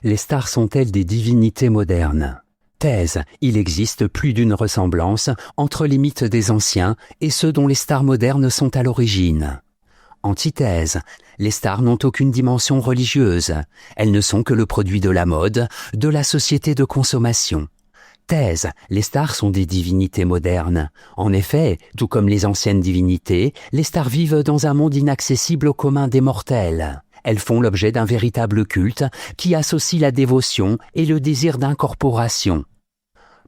Les stars sont-elles des divinités modernes? Thèse, il existe plus d'une ressemblance entre les mythes des anciens et ceux dont les stars modernes sont à l'origine. Antithèse, les stars n'ont aucune dimension religieuse. Elles ne sont que le produit de la mode, de la société de consommation. Thèse, les stars sont des divinités modernes. En effet, tout comme les anciennes divinités, les stars vivent dans un monde inaccessible au commun des mortels. Elles font l'objet d'un véritable culte qui associe la dévotion et le désir d'incorporation.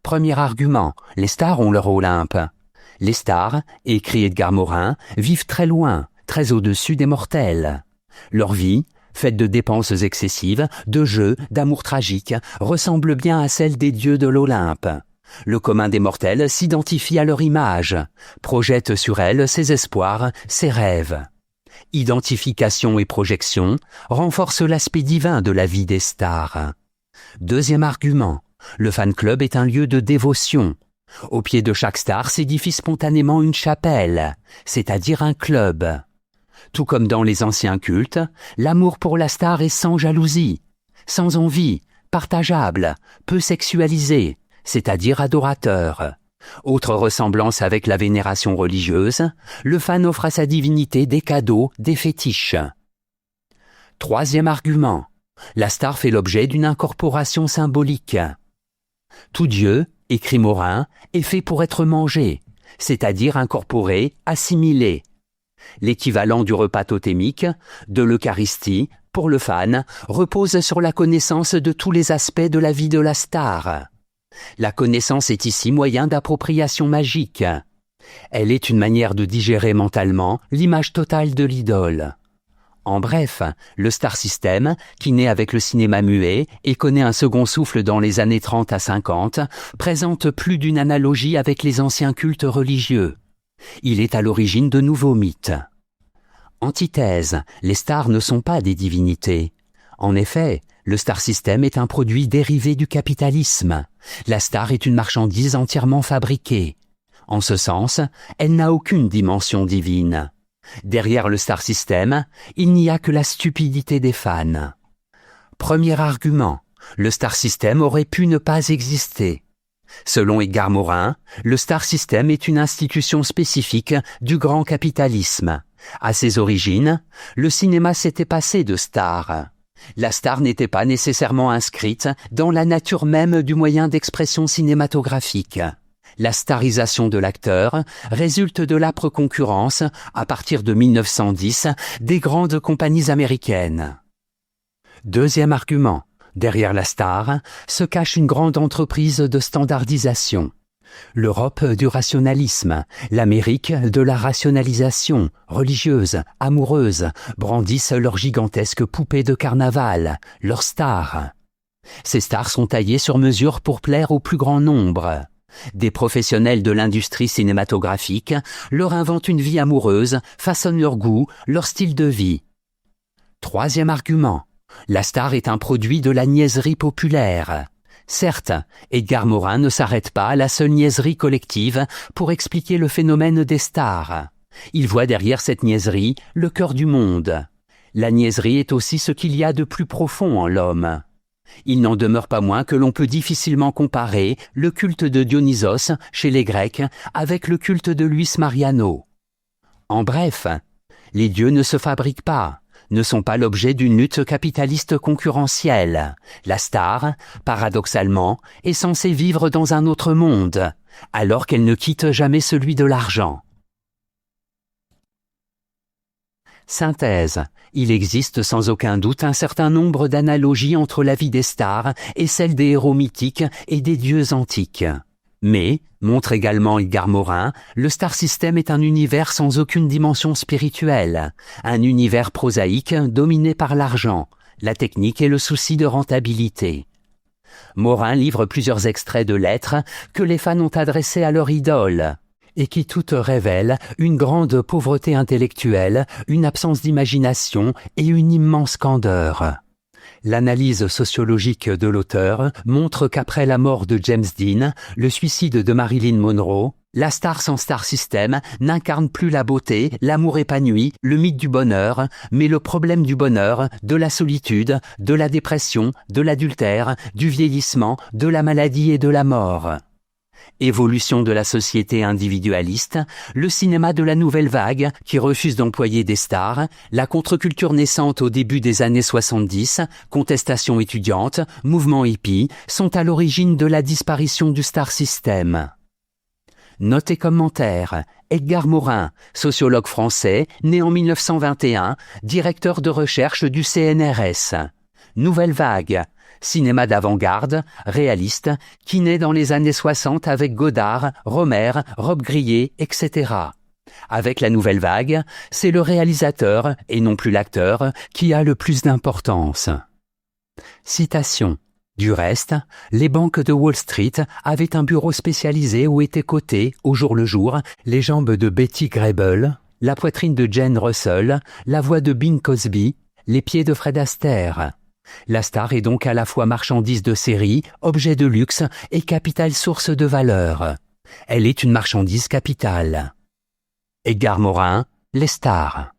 Premier argument, les stars ont leur Olympe. Les stars, écrit Edgar Morin, vivent très loin, très au-dessus des mortels. Leur vie, faite de dépenses excessives, de jeux, d'amour tragique, ressemble bien à celle des dieux de l'Olympe. Le commun des mortels s'identifie à leur image, projette sur elle ses espoirs, ses rêves. Identification et projection renforcent l'aspect divin de la vie des stars. Deuxième argument, le fan club est un lieu de dévotion. Au pied de chaque star s'édifie spontanément une chapelle, c'est-à-dire un club. Tout comme dans les anciens cultes, l'amour pour la star est sans jalousie, sans envie, partageable, peu sexualisé, c'est-à-dire adorateur. Autre ressemblance avec la vénération religieuse, le fan offre à sa divinité des cadeaux, des fétiches. Troisième argument, la star fait l'objet d'une incorporation symbolique. Tout dieu, écrit Morin, est fait pour être mangé, c'est-à-dire incorporé, assimilé. L'équivalent du repas totémique, de l'Eucharistie, pour le fan, repose sur la connaissance de tous les aspects de la vie de la star. La connaissance est ici moyen d'appropriation magique. Elle est une manière de digérer mentalement l'image totale de l'idole. En bref, le star system, qui naît avec le cinéma muet et connaît un second souffle dans les années 30 à 50, présente plus d'une analogie avec les anciens cultes religieux. Il est à l'origine de nouveaux mythes. Antithèse, les stars ne sont pas des divinités. En effet, le star system est un produit dérivé du capitalisme. La star est une marchandise entièrement fabriquée. En ce sens, elle n'a aucune dimension divine. Derrière le star system, il n'y a que la stupidité des fans. Premier argument, le star system aurait pu ne pas exister. Selon Edgar Morin, le star system est une institution spécifique du grand capitalisme. À ses origines, le cinéma s'était passé de stars. La star n'était pas nécessairement inscrite dans la nature même du moyen d'expression cinématographique. La starisation de l'acteur résulte de l'âpre concurrence, à partir de 1910, des grandes compagnies américaines. Deuxième argument, derrière la star se cache une grande entreprise de standardisation. L'Europe du rationalisme, l'Amérique de la rationalisation, religieuse, amoureuse, brandissent leurs gigantesques poupées de carnaval, leurs stars. Ces stars sont taillées sur mesure pour plaire au plus grand nombre. Des professionnels de l'industrie cinématographique leur inventent une vie amoureuse, façonnent leur goût, leur style de vie. Troisième argument, la star est un produit de la niaiserie populaire. Certes, Edgar Morin ne s'arrête pas à la seule niaiserie collective pour expliquer le phénomène des stars. Il voit derrière cette niaiserie le cœur du monde. La niaiserie est aussi ce qu'il y a de plus profond en l'homme. Il n'en demeure pas moins que l'on peut difficilement comparer le culte de Dionysos chez les Grecs avec le culte de Luis Mariano. En bref, les dieux ne se fabriquent pas, ne sont pas l'objet d'une lutte capitaliste concurrentielle. La star, paradoxalement, est censée vivre dans un autre monde, alors qu'elle ne quitte jamais celui de l'argent. Synthèse. Il existe sans aucun doute un certain nombre d'analogies entre la vie des stars et celle des héros mythiques et des dieux antiques. Mais, montre également Edgar Morin, le star system est un univers sans aucune dimension spirituelle, un univers prosaïque dominé par l'argent, la technique et le souci de rentabilité. Morin livre plusieurs extraits de lettres que les fans ont adressées à leur idole, et qui toutes révèlent une grande pauvreté intellectuelle, une absence d'imagination et une immense candeur. L'analyse sociologique de l'auteur montre qu'après la mort de James Dean, le suicide de Marilyn Monroe, la star sans star system n'incarne plus la beauté, l'amour épanoui, le mythe du bonheur, mais le problème du bonheur, de la solitude, de la dépression, de l'adultère, du vieillissement, de la maladie et de la mort. Évolution de la société individualiste, le cinéma de la nouvelle vague qui refuse d'employer des stars, la contre-culture naissante au début des années 70, contestation étudiante, mouvement hippie, sont à l'origine de la disparition du star system. Notes et commentaires. Edgar Morin, sociologue français, né en 1921, directeur de recherche du CNRS. Nouvelle vague. Cinéma d'avant-garde, réaliste, qui naît dans les années 60 avec Godard, Romer, Rob Grillet, etc. Avec la nouvelle vague, c'est le réalisateur, et non plus l'acteur, qui a le plus d'importance. Citation. Du reste, les banques de Wall Street avaient un bureau spécialisé où étaient cotées, au jour le jour, les jambes de Betty Grable, la poitrine de Jane Russell, la voix de Bing Crosby, les pieds de Fred Astaire. La star est donc à la fois marchandise de série, objet de luxe et capitale source de valeur. Elle est une marchandise capitale. Edgar Morin, les stars.